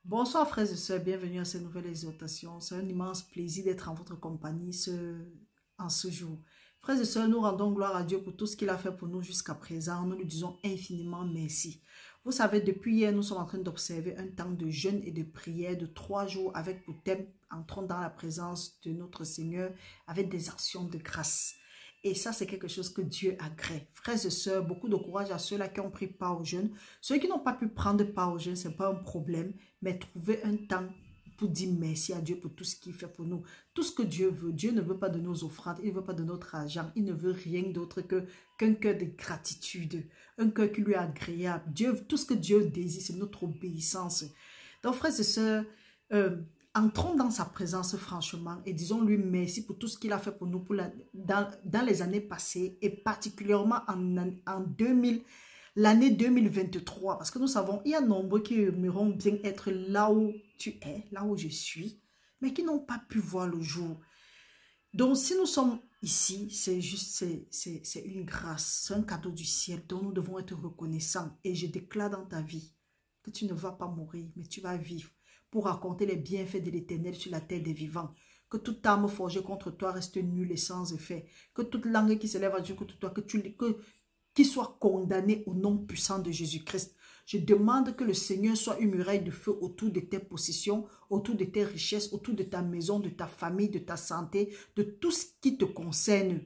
Bonsoir frères et sœurs, bienvenue à cette nouvelle exhortation. C'est un immense plaisir d'être en votre compagnie en ce jour. Frères et sœurs, nous rendons gloire à Dieu pour tout ce qu'il a fait pour nous jusqu'à présent. Nous lui disons infiniment merci. Vous savez, depuis hier, nous sommes en train d'observer un temps de jeûne et de prière de 3 jours avec pour thème entrons dans la présence de notre Seigneur avec des actions de grâce. Et ça, c'est quelque chose que Dieu agrée. Frères et sœurs, beaucoup de courage à ceux-là qui ont pris part au jeûne. Ceux qui n'ont pas pu prendre part au jeûne, ce n'est pas un problème, mais trouver un temps pour dire merci à Dieu pour tout ce qu'il fait pour nous. Tout ce que Dieu veut. Dieu ne veut pas de nos offrandes, il ne veut pas de notre argent, il ne veut rien d'autre qu'un cœur de gratitude, un cœur qui lui est agréable. Tout ce que Dieu désire, c'est notre obéissance. Donc, frères et sœurs, entrons dans sa présence franchement et disons-lui merci pour tout ce qu'il a fait pour nous dans les années passées et particulièrement en l'année 2023. Parce que nous savons, il y a nombreux qui aimeront bien être là où tu es, là où je suis, mais qui n'ont pas pu voir le jour. Donc si nous sommes ici, c'est une grâce, c'est un cadeau du ciel dont nous devons être reconnaissants. Et je déclare dans ta vie que tu ne vas pas mourir, mais tu vas vivre pour raconter les bienfaits de l'Éternel sur la terre des vivants. Que toute arme forgée contre toi reste nulle et sans effet. Que toute langue qui s'élève à Dieu contre toi, qu'il soit condamné au nom puissant de Jésus-Christ. Je demande que le Seigneur soit une muraille de feu autour de tes possessions, autour de tes richesses, autour de ta maison, de ta famille, de ta santé, de tout ce qui te concerne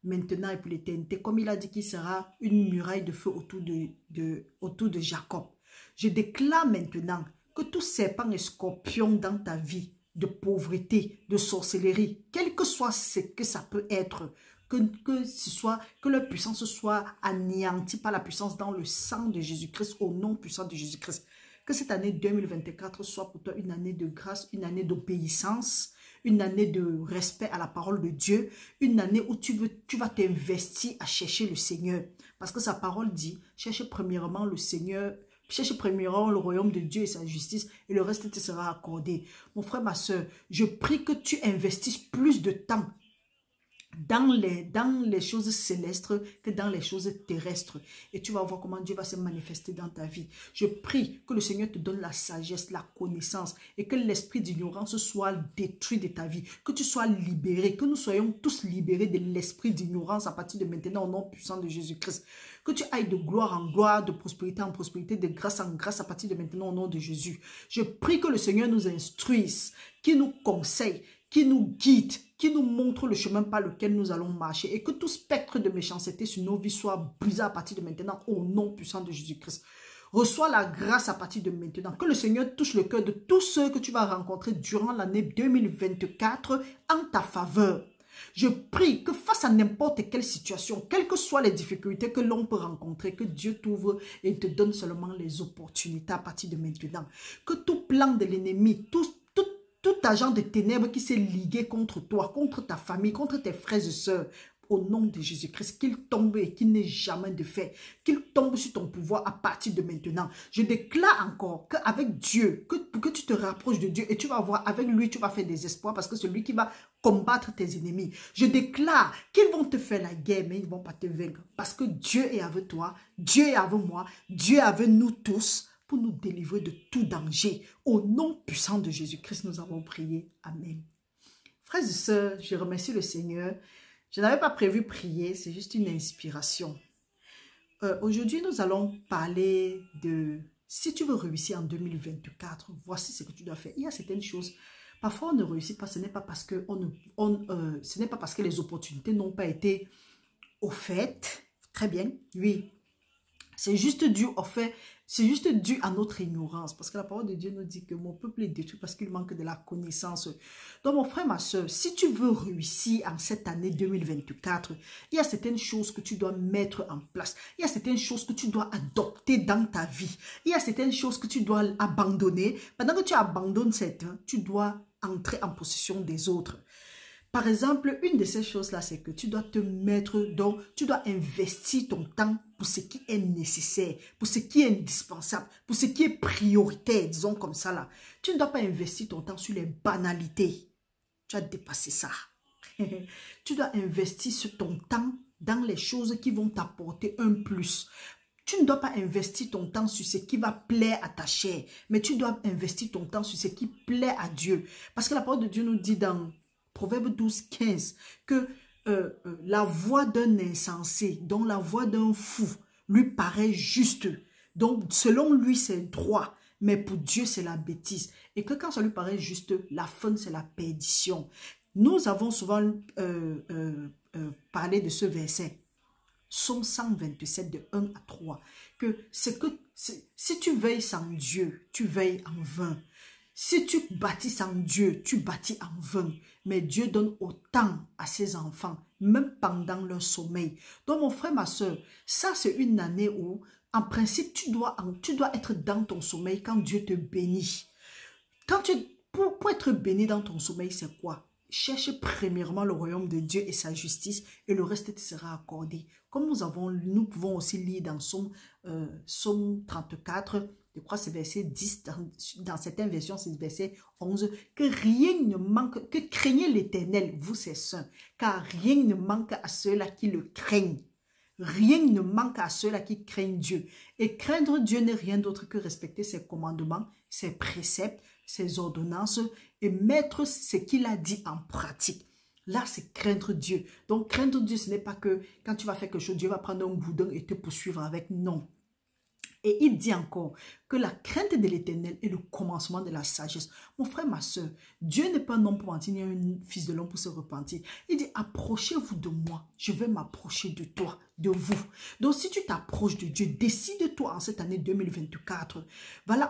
maintenant et pour l'éternité. Comme il a dit qu'il sera une muraille de feu autour de Jacob. Je déclare maintenant que tout serpent et scorpion dans ta vie, de pauvreté, de sorcellerie, quel que soit ce que ça peut être, que leur puissance soit anéantie par la puissance dans le sang de Jésus-Christ, au nom puissant de Jésus-Christ. Que cette année 2024 soit pour toi une année de grâce, une année d'obéissance, une année de respect à la parole de Dieu, une année où tu vas t'investir à chercher le Seigneur. Parce que sa parole dit, cherche premièrement le Seigneur, cherche premièrement le royaume de Dieu et sa justice et le reste te sera accordé. Mon frère, ma soeur, je prie que tu investisses plus de temps dans les choses célestes que dans les choses terrestres. Et tu vas voir comment Dieu va se manifester dans ta vie. Je prie que le Seigneur te donne la sagesse, la connaissance et que l'esprit d'ignorance soit détruit de ta vie. Que tu sois libéré, que nous soyons tous libérés de l'esprit d'ignorance à partir de maintenant au nom puissant de Jésus-Christ. Que tu ailles de gloire en gloire, de prospérité en prospérité, de grâce en grâce à partir de maintenant au nom de Jésus. Je prie que le Seigneur nous instruise, qu'il nous conseille, qui nous guide, qui nous montre le chemin par lequel nous allons marcher et que tout spectre de méchanceté sur nos vies soit brisé à partir de maintenant au nom puissant de Jésus-Christ. Reçois la grâce à partir de maintenant. Que le Seigneur touche le cœur de tous ceux que tu vas rencontrer durant l'année 2024 en ta faveur. Je prie que face à n'importe quelle situation, quelles que soient les difficultés que l'on peut rencontrer, que Dieu t'ouvre et te donne seulement les opportunités à partir de maintenant. Que tout plan de l'ennemi, tout agent de ténèbres qui s'est ligué contre toi, contre ta famille, contre tes frères et sœurs, au nom de Jésus-Christ, qu'il tombe et qu'il n'ait jamais de fait, qu'il tombe sur ton pouvoir à partir de maintenant. Je déclare encore qu'avec Dieu, que tu te rapproches de Dieu et tu vas voir, avec lui, tu vas faire des espoirs parce que c'est lui qui va combattre tes ennemis. Je déclare qu'ils vont te faire la guerre, mais ils ne vont pas te vaincre parce que Dieu est avec toi, Dieu est avec moi, Dieu est avec nous tous, pour nous délivrer de tout danger. Au nom puissant de Jésus-Christ, nous avons prié. Amen. Frères et sœurs, je remercie le Seigneur. Je n'avais pas prévu prier, c'est juste une inspiration. Aujourd'hui, nous allons parler de si tu veux réussir en 2024, voici ce que tu dois faire. Il y a certaines choses. Parfois, on ne réussit pas. Ce n'est pas parce que, ce n'est pas parce que les opportunités n'ont pas été offertes. Très bien, oui. C'est juste dû au fait, c'est juste dû à notre ignorance. Parce que la parole de Dieu nous dit que mon peuple est détruit parce qu'il manque de la connaissance. Donc mon frère, ma soeur, si tu veux réussir en cette année 2024, il y a certaines choses que tu dois mettre en place. Il y a certaines choses que tu dois adopter dans ta vie. Il y a certaines choses que tu dois abandonner. Pendant que tu abandonnes certains, tu dois entrer en possession des autres. Par exemple, une de ces choses-là, c'est que tu dois te mettre, donc tu dois investir ton temps pour ce qui est nécessaire, pour ce qui est indispensable, pour ce qui est prioritaire, disons comme ça là. Tu ne dois pas investir ton temps sur les banalités. Tu as dépassé ça. Tu dois investir sur ton temps dans les choses qui vont t'apporter un plus. Tu ne dois pas investir ton temps sur ce qui va plaire à ta chair, mais tu dois investir ton temps sur ce qui plaît à Dieu. Parce que la parole de Dieu nous dit dans Proverbe 12, 15 que la voix d'un insensé, dont la voix d'un fou, lui paraît juste. Donc, selon lui, c'est droit, mais pour Dieu, c'est la bêtise. Et que quand ça lui paraît juste, la fin, c'est la perdition. Nous avons souvent parlé de ce verset. Psaume 127 de 1 à 3, que si tu veilles sans Dieu, tu veilles en vain. Si tu bâtis sans Dieu, tu bâtis en vain. Mais Dieu donne autant à ses enfants, même pendant leur sommeil. Donc mon frère, ma soeur, ça c'est une année où, en principe, tu dois être dans ton sommeil quand Dieu te bénit. Pour être béni dans ton sommeil, c'est quoi? Cherche premièrement le royaume de Dieu et sa justice et le reste te sera accordé. Comme nous pouvons aussi lire dans Psaume 34, je crois que c'est verset 10, dans certaines versions c'est verset 11, que rien ne manque, que craignez l'Éternel, vous c'est saints, car rien ne manque à ceux-là qui le craignent. Rien ne manque à ceux-là qui craignent Dieu. Et craindre Dieu n'est rien d'autre que respecter ses commandements, ses préceptes, ses ordonnances et mettre ce qu'il a dit en pratique. Là, c'est craindre Dieu. Donc, craindre Dieu, ce n'est pas que quand tu vas faire quelque chose, Dieu va prendre un boudin et te poursuivre avec. Non. Et il dit encore que la crainte de l'Éternel est le commencement de la sagesse. Mon frère, ma soeur, Dieu n'est pas un homme pour mentir, ni un fils de l'homme pour se repentir. Il dit, approchez-vous de moi, je vais m'approcher de toi, de vous. Donc, si tu t'approches de Dieu, décide-toi en cette année 2024. Voilà,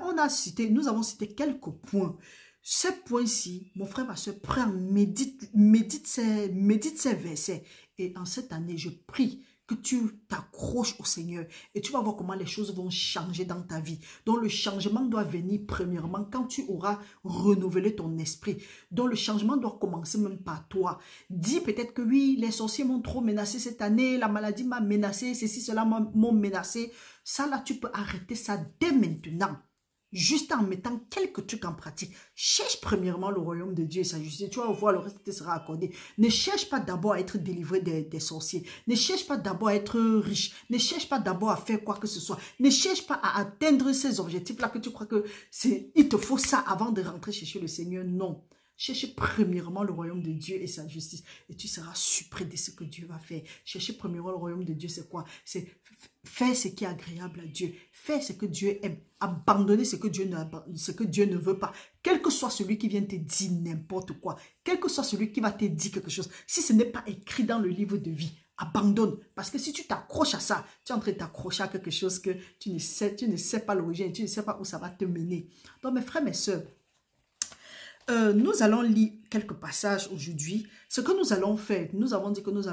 nous avons cité quelques points. Ces points-ci, mon frère, ma soeur, prends, médite ces versets. Et en cette année, je prie que tu t'accroches au Seigneur et tu vas voir comment les choses vont changer dans ta vie. Donc le changement doit venir premièrement quand tu auras renouvelé ton esprit. Donc le changement doit commencer même par toi. Dis peut-être que oui, les sorciers m'ont trop menacé cette année, la maladie m'a menacé, ceci, cela m'ont menacé. Ça là, tu peux arrêter ça dès maintenant. Juste en mettant quelques trucs en pratique. Cherche premièrement le royaume de Dieu et sa justice. Tu vas voir, le reste te sera accordé. Ne cherche pas d'abord à être délivré des sorciers. Ne cherche pas d'abord à être riche. Ne cherche pas d'abord à faire quoi que ce soit. Ne cherche pas à atteindre ces objectifs-là que tu crois que il te faut ça avant de rentrer chercher le Seigneur. Non. Cherchez premièrement le royaume de Dieu et sa justice. Et tu seras surpris de ce que Dieu va faire. Chercher premièrement le royaume de Dieu, c'est quoi? C'est faire ce qui est agréable à Dieu. Faire ce que Dieu aime. Abandonner ce que Dieu ne veut pas. Quel que soit celui qui vient te dire n'importe quoi. Quel que soit celui qui va te dire quelque chose. Si ce n'est pas écrit dans le livre de vie, abandonne. Parce que si tu t'accroches à ça, tu es en train de t'accrocher à quelque chose que tu ne sais pas l'origine. Tu ne sais pas où ça va te mener. Donc mes frères, mes sœurs, nous allons lire quelques passages aujourd'hui. Ce que nous allons faire, nous avons dit que nous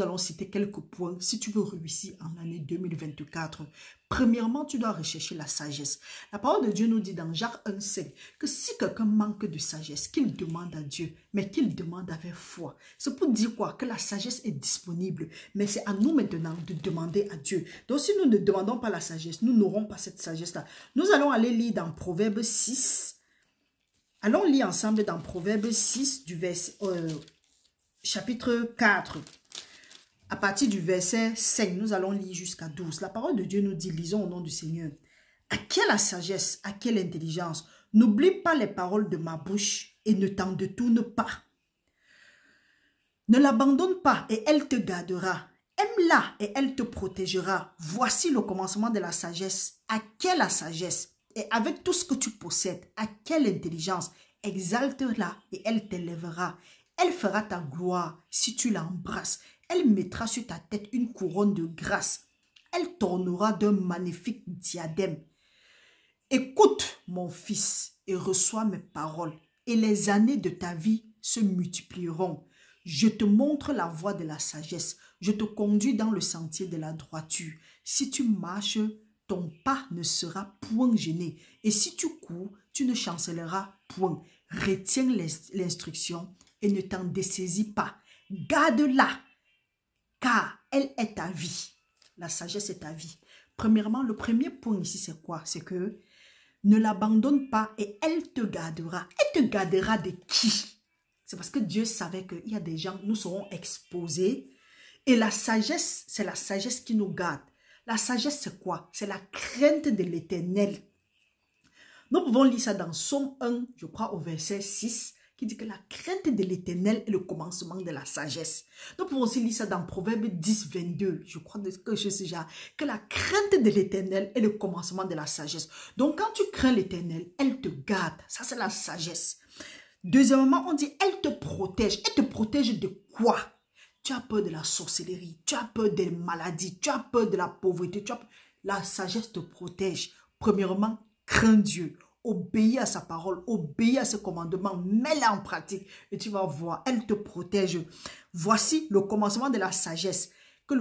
allons citer quelques points si tu veux réussir en l'année 2024. Premièrement, tu dois rechercher la sagesse. La parole de Dieu nous dit dans Jacques 1,5 que si quelqu'un manque de sagesse, qu'il demande à Dieu, mais qu'il demande avec foi. C'est pour dire quoi? Que la sagesse est disponible, mais c'est à nous maintenant de demander à Dieu. Donc si nous ne demandons pas la sagesse, nous n'aurons pas cette sagesse-là. Nous allons aller lire dans Proverbe 6. Allons lire ensemble dans Proverbe 6, chapitre 4. À partir du verset 5, nous allons lire jusqu'à 12. La parole de Dieu nous dit, lisons au nom du Seigneur. À quelle la sagesse, à quelle intelligence. N'oublie pas les paroles de ma bouche et ne t'en détourne pas. Ne l'abandonne pas et elle te gardera. Aime-la et elle te protégera. Voici le commencement de la sagesse. À quelle la sagesse? Et avec tout ce que tu possèdes, à quelle intelligence, exalte-la et elle t'élèvera. Elle fera ta gloire si tu l'embrasses. Elle mettra sur ta tête une couronne de grâce. Elle t'ornera d'un magnifique diadème. Écoute, mon fils, et reçois mes paroles, et les années de ta vie se multiplieront. Je te montre la voie de la sagesse. Je te conduis dans le sentier de la droiture. Si tu marches, ton pas ne sera point gêné. Et si tu cours, tu ne chancelleras point. Retiens l'instruction et ne t'en dessaisis pas. Garde-la, car elle est ta vie. La sagesse est ta vie. Premièrement, le premier point ici, c'est quoi? C'est que ne l'abandonne pas et elle te gardera. Elle te gardera de qui? C'est parce que Dieu savait qu'il y a des gens, nous serons exposés. Et la sagesse, c'est la sagesse qui nous garde. La sagesse, c'est quoi? C'est la crainte de l'Éternel. Nous pouvons lire ça dans Psaume 1, je crois, au verset 6, qui dit que la crainte de l'Éternel est le commencement de la sagesse. Nous pouvons aussi lire ça dans Proverbe 10, 22, je crois que je sais déjà, que la crainte de l'Éternel est le commencement de la sagesse. Donc, quand tu crains l'Éternel, elle te garde. Ça, c'est la sagesse. Deuxièmement, on dit, elle te protège. Elle te protège de quoi? Tu as peur de la sorcellerie, tu as peur des maladies, tu as peur de la pauvreté. La sagesse te protège. Premièrement, crains Dieu. Obéis à sa parole, obéis à ses commandements, mets-la en pratique et tu vas voir, elle te protège. Voici le commencement de la sagesse.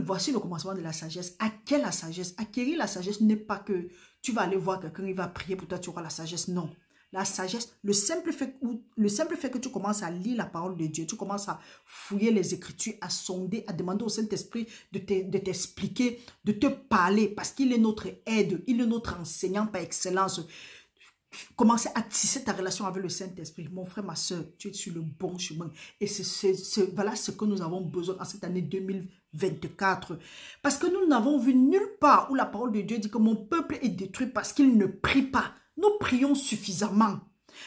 Voici le commencement de la sagesse. Acquérir la sagesse. Acquérir la sagesse n'est pas que tu vas aller voir quelqu'un, il va prier pour toi, tu auras la sagesse. Non. La sagesse, le simple fait que tu commences à lire la parole de Dieu, tu commences à fouiller les Écritures, à sonder, à demander au Saint-Esprit de t'expliquer, de te parler, parce qu'il est notre aide, il est notre enseignant par excellence. Commencez à tisser ta relation avec le Saint-Esprit. Mon frère, ma soeur, tu es sur le bon chemin. Et voilà ce que nous avons besoin en cette année 2024. Parce que nous n'avons vu nulle part où la parole de Dieu dit que mon peuple est détruit parce qu'il ne prie pas. Nous prions suffisamment.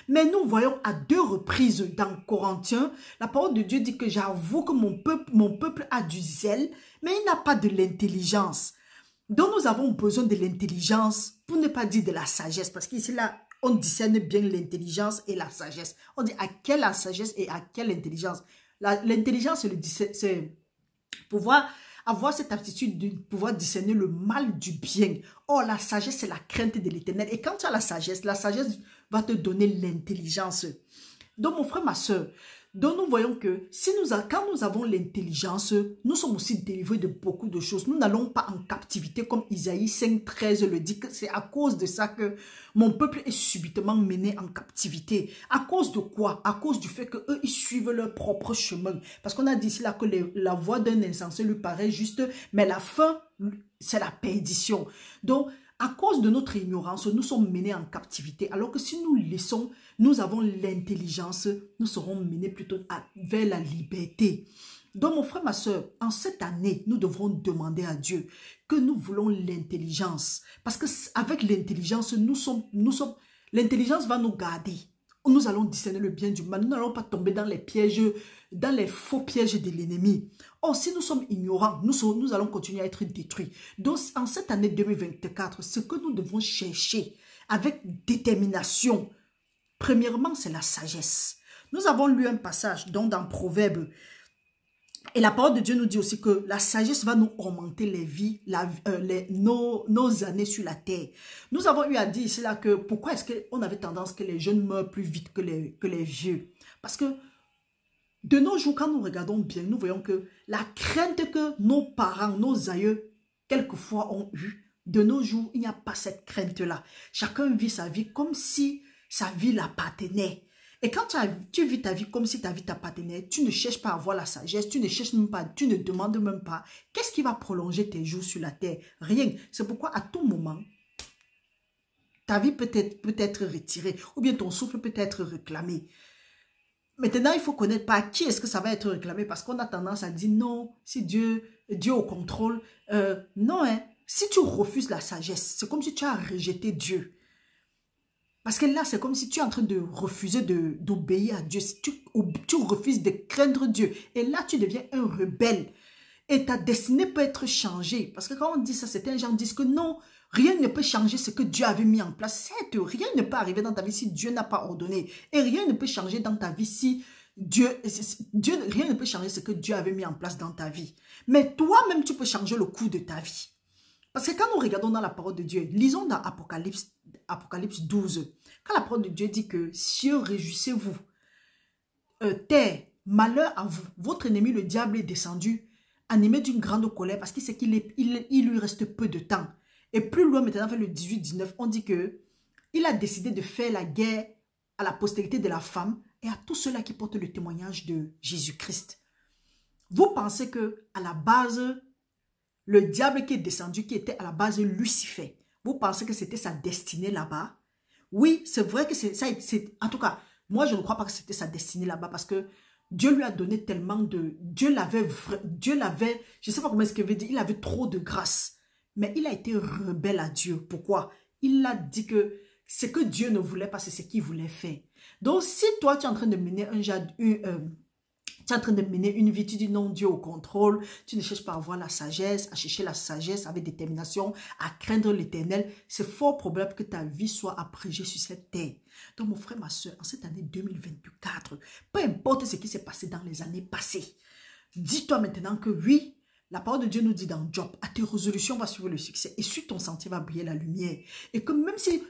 Mais nous voyons à 2 reprises dans Corinthiens, la parole de Dieu dit que j'avoue que mon peuple a du zèle, mais il n'a pas de l'intelligence. Donc nous avons besoin de l'intelligence, pour ne pas dire de la sagesse, parce qu'ici là, on discerne bien l'intelligence et la sagesse. On dit à quelle la sagesse et à quelle intelligence. L'intelligence, c'est pouvoir avoir cette aptitude de pouvoir discerner le mal du bien. Or, la sagesse, c'est la crainte de l'Éternel. Et quand tu as la sagesse va te donner l'intelligence. Donc, mon frère, ma soeur, donc nous voyons que quand nous avons l'intelligence, nous sommes aussi délivrés de beaucoup de choses. Nous n'allons pas en captivité comme Isaïe 5,13 le dit, que c'est à cause de ça que mon peuple est subitement mené en captivité. À cause de quoi? À cause du fait qu'eux, ils suivent leur propre chemin. Parce qu'on a dit ici là que la voix d'un insensé lui paraît juste, mais la fin, c'est la perdition. Donc, à cause de notre ignorance, nous sommes menés en captivité. Alors que si nous avons l'intelligence, nous serons menés plutôt vers la liberté. Donc, mon frère, ma soeur, en cette année, nous devrons demander à Dieu que nous voulons l'intelligence. Parce qu'avec l'intelligence, l'intelligence va nous garder. Nous allons discerner le bien du mal. Nous n'allons pas tomber dans les pièges, dans les faux pièges de l'ennemi. Or, si nous sommes ignorants, nous allons continuer à être détruits. Donc, en cette année 2024, ce que nous devons chercher avec détermination, premièrement, c'est la sagesse. Nous avons lu un passage donc dans Proverbe. Et la parole de Dieu nous dit aussi que la sagesse va nous augmenter les vies, nos années sur la terre. Nous avons eu à dire ici là que pourquoi est-ce qu'on avait tendance que les jeunes meurent plus vite que les vieux? Parce que de nos jours, quand nous regardons bien, nous voyons que la crainte que nos parents, nos aïeux, quelquefois ont eue, de nos jours, il n'y a pas cette crainte-là. Chacun vit sa vie comme si sa vie l'appartenait. Et quand tu vis ta vie comme si ta vie t'appartenait, tu ne cherches pas à avoir la sagesse, tu ne cherches même pas, tu ne demandes même pas. Qu'est-ce qui va prolonger tes jours sur la terre? Rien. C'est pourquoi à tout moment, ta vie peut être retirée ou bien ton souffle peut être réclamé. Maintenant, il faut connaître par qui est-ce que ça va être réclamé parce qu'on a tendance à dire non, si Dieu au contrôle. Non, hein. Si tu refuses la sagesse, c'est comme si tu as rejeté Dieu. Parce que là, c'est comme si tu es en train de refuser d'obéir à Dieu. Si tu refuses de craindre Dieu. Et là, tu deviens un rebelle. Et ta destinée peut être changée. Parce que quand on dit ça, certains gens disent que non, rien ne peut changer ce que Dieu avait mis en place. Certes, rien ne peut arriver dans ta vie si Dieu n'a pas ordonné. Et rien ne peut changer dans ta vie si rien ne peut changer ce que Dieu avait mis en place dans ta vie. Mais toi-même, tu peux changer le cours de ta vie. Parce que quand nous regardons dans la parole de Dieu, lisons dans Apocalypse 12, quand la parole de Dieu dit que cieux, réjouissez-vous, terre, malheur à vous, votre ennemi le diable est descendu, animé d'une grande colère parce qu'il sait qu'il lui reste peu de temps. Et plus loin maintenant, vers le 18-19, on dit que il a décidé de faire la guerre à la postérité de la femme et à tous ceux-là qui portent le témoignage de Jésus-Christ. Vous pensez que à la base, le diable qui est descendu, qui était à la base Lucifer, vous pensez que c'était sa destinée là-bas? Oui, c'est vrai que c'est ça. En tout cas, moi, je ne crois pas que c'était sa destinée là-bas parce que Dieu lui a donné tellement de... Dieu l'avait, je ne sais pas comment est-ce qu'il veut dire, il avait trop de grâce. Mais il a été rebelle à Dieu. Pourquoi? Il a dit que ce que Dieu ne voulait pas, c'est ce qu'il voulait faire. Donc, si toi, tu es en train de mener tu es en train de mener une vie, tu dis non, Dieu au contrôle, tu ne cherches pas à avoir la sagesse, à chercher la sagesse avec détermination, à craindre l'Éternel, c'est fort probable que ta vie soit abrégée sur cette terre. Donc mon frère, ma soeur, en cette année 2024, peu importe ce qui s'est passé dans les années passées, dis-toi maintenant que oui, la parole de Dieu nous dit dans Job, à tes résolutions va suivre le succès et sur ton sentier va briller la lumière. Et que même si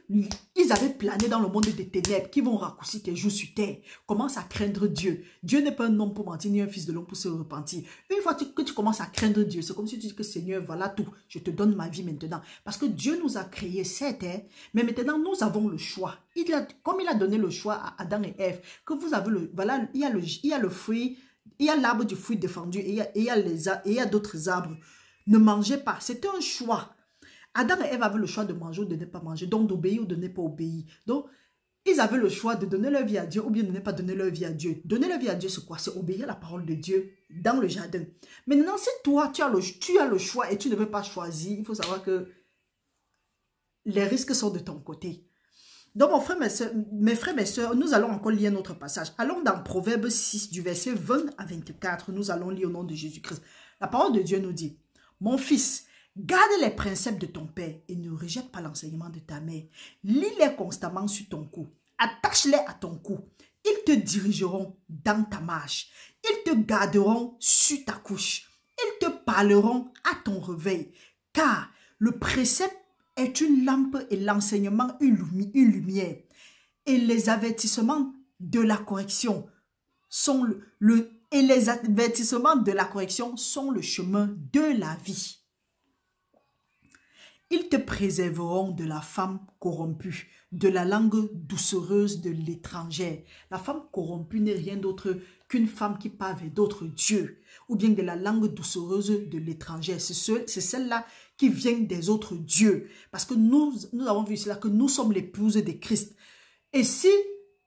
ils avaient plané dans le monde des ténèbres qui vont raccourcir tes jours sur terre, commence à craindre Dieu. Dieu n'est pas un homme pour mentir ni un fils de l'homme pour se repentir. Une fois que tu commences à craindre Dieu, c'est comme si tu dis que Seigneur, voilà tout, je te donne ma vie maintenant. Parce que Dieu nous a créés certes, mais maintenant nous avons le choix. Comme il a donné le choix à Adam et Ève, que vous avez voilà, il y a le fruit. Il y a l'arbre du fruit défendu et il y a d'autres arbres. Ne mangez pas. C'était un choix. Adam et Ève avaient le choix de manger ou de ne pas manger. Donc d'obéir ou de ne pas obéir. Donc ils avaient le choix de donner leur vie à Dieu ou bien de ne pas donner leur vie à Dieu. Donner leur vie à Dieu, c'est quoi? C'est obéir à la parole de Dieu dans le jardin. Maintenant, si toi, tu as le choix et tu ne veux pas choisir, il faut savoir que les risques sont de ton côté. Donc, mes frères, mes soeurs, nous allons encore lire notre passage. Allons dans Proverbe 6, du verset 20 à 24. Nous allons lire au nom de Jésus-Christ. La parole de Dieu nous dit, « Mon fils, garde les principes de ton père et ne rejette pas l'enseignement de ta mère. Lis-les constamment sur ton cou. Attache-les à ton cou. Ils te dirigeront dans ta marche. Ils te garderont sur ta couche. Ils te parleront à ton réveil. Car le précepte est une lampe et l'enseignement une lumière. Et les avertissements de la correction sont le chemin de la vie. Ils te préserveront de la femme corrompue, de la langue doucereuse de l'étranger. La femme corrompue n'est rien d'autre qu'une femme qui parle avec d'autres dieux, ou bien de la langue doucereuse de l'étranger. C'est celle-là qui vient des autres dieux. Parce que nous avons vu cela, que nous sommes l'épouse de Christ. Et si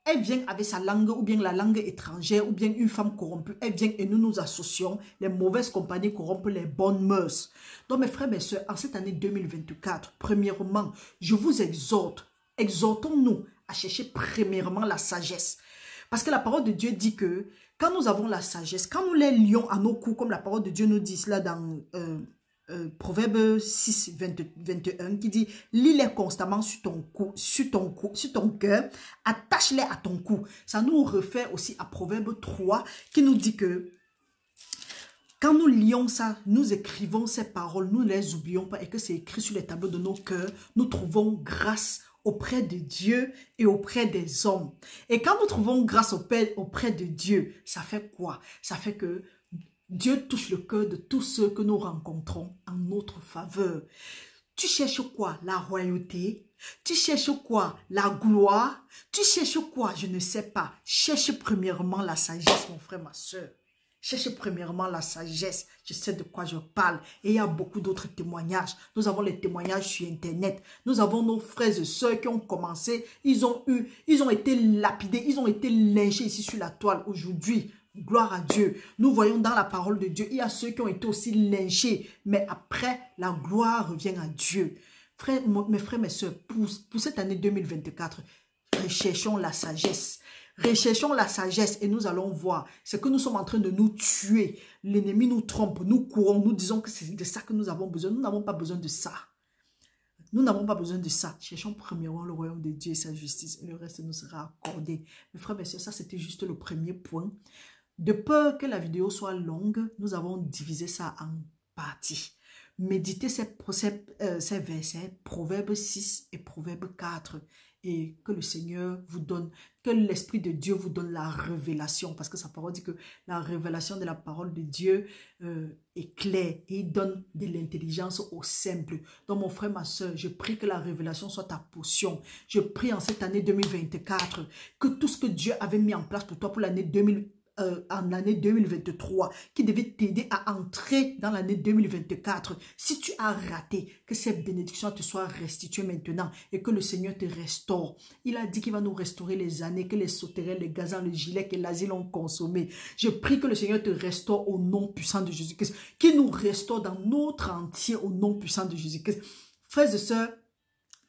elle vient avec sa langue, ou bien la langue étrangère, ou bien une femme corrompue, elle vient et nous nous associons, les mauvaises compagnies corrompent les bonnes mœurs. Donc mes frères, mes soeurs, en cette année 2024, premièrement, je vous exhortons-nous à chercher premièrement la sagesse. Parce que la parole de Dieu dit que quand nous avons la sagesse, quand nous les lions à nos coups, comme la parole de Dieu nous dit cela dans Proverbe 6, 21, qui dit « Lis-les constamment sur ton cœur, attache-les à ton cou. » Ça nous refait aussi à Proverbe 3, qui nous dit que quand nous lions ça, nous écrivons ces paroles, nous ne les oublions pas et que c'est écrit sur les tableaux de nos cœurs, nous trouvons grâce auprès de Dieu et auprès des hommes. Et quand nous trouvons grâce auprès de Dieu, ça fait quoi? Ça fait que Dieu touche le cœur de tous ceux que nous rencontrons en notre faveur. Tu cherches quoi? La royauté? Tu cherches quoi? La gloire? Tu cherches quoi? Je ne sais pas. Cherche premièrement la sagesse, mon frère, ma soeur. Cherche premièrement la sagesse. Je sais de quoi je parle. Et il y a beaucoup d'autres témoignages. Nous avons les témoignages sur Internet. Nous avons nos frères et sœurs qui ont commencé. Ils ont été lapidés. Ils ont été lynchés ici sur la toile aujourd'hui. Gloire à Dieu. Nous voyons dans la parole de Dieu, il y a ceux qui ont été aussi lynchés. Mais après, la gloire revient à Dieu. Mes frères, mes soeurs, pour cette année 2024, recherchons la sagesse. Recherchons la sagesse et nous allons voir. C'est que nous sommes en train de nous tuer. L'ennemi nous trompe, nous courons, nous disons que c'est de ça que nous avons besoin. Nous n'avons pas besoin de ça. Nous n'avons pas besoin de ça. Cherchons premièrement le royaume de Dieu et sa justice et le reste nous sera accordé. Mes frères, mes soeurs, ça c'était juste le premier point. De peur que la vidéo soit longue, nous avons divisé ça en parties. Méditez ces versets, Proverbe 6 et Proverbe 4. Et que le Seigneur vous donne, que l'Esprit de Dieu vous donne la révélation. Parce que sa parole dit que la révélation de la parole de Dieu est claire. Et il donne de l'intelligence aux simples. Donc mon frère, ma soeur, je prie que la révélation soit ta portion. Je prie en cette année 2024 que tout ce que Dieu avait mis en place pour toi pour l'année 2024, en l'année 2023, qui devait t'aider à entrer dans l'année 2024. Si tu as raté, que cette bénédiction te soit restituée maintenant et que le Seigneur te restaure. Il a dit qu'il va nous restaurer les années que les sauterelles, les gazans, les gilets et l'asile ont consommé. Je prie que le Seigneur te restaure au nom puissant de Jésus-Christ, qu'il nous restaure dans notre entier au nom puissant de Jésus-Christ. Frères et sœurs,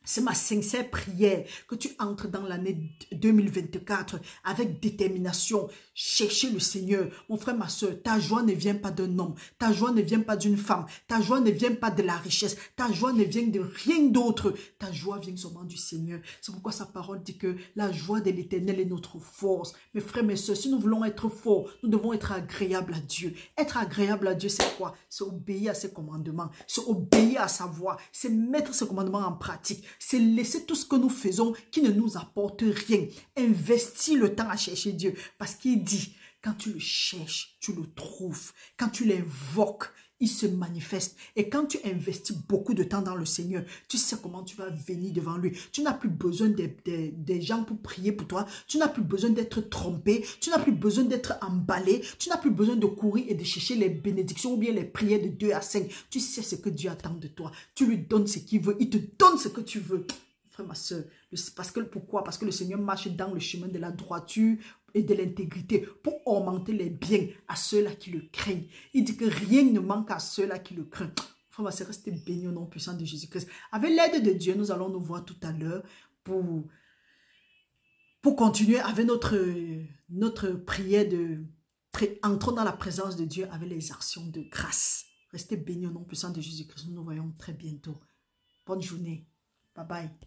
c'est ma sincère prière que tu entres dans l'année 2024 avec détermination. Cherchez le Seigneur. Mon frère, ma soeur, ta joie ne vient pas d'un homme. Ta joie ne vient pas d'une femme. Ta joie ne vient pas de la richesse. Ta joie ne vient de rien d'autre. Ta joie vient seulement du Seigneur. C'est pourquoi sa parole dit que la joie de l'Éternel est notre force. Mes frères, mes soeurs, si nous voulons être forts, nous devons être agréables à Dieu. Être agréable à Dieu, c'est quoi? C'est obéir à ses commandements. C'est obéir à sa voix. C'est mettre ses commandements en pratique. C'est laisser tout ce que nous faisons qui ne nous apporte rien. Investis le temps à chercher Dieu. Parce qu'il dit, quand tu le cherches, tu le trouves. Quand tu l'invoques, il se manifeste. Et quand tu investis beaucoup de temps dans le Seigneur, tu sais comment tu vas venir devant lui. Tu n'as plus besoin des gens pour prier pour toi. Tu n'as plus besoin d'être trompé. Tu n'as plus besoin d'être emballé. Tu n'as plus besoin de courir et de chercher les bénédictions ou bien les prières de 2 à 5. Tu sais ce que Dieu attend de toi. Tu lui donnes ce qu'il veut. Il te donne ce que tu veux. Frère, ma soeur, pourquoi? Parce que le Seigneur marche dans le chemin de la droiture et de l'intégrité pour augmenter les biens à ceux-là qui le craignent. Il dit que rien ne manque à ceux-là qui le craignent. Frère, ma soeur, restez bénis au nom puissant de Jésus-Christ. Avec l'aide de Dieu, nous allons nous voir tout à l'heure pour continuer avec notre prière entrons dans la présence de Dieu avec les actions de grâce. Restez bénis au nom puissant de Jésus-Christ. Nous nous voyons très bientôt. Bonne journée. Bye bye.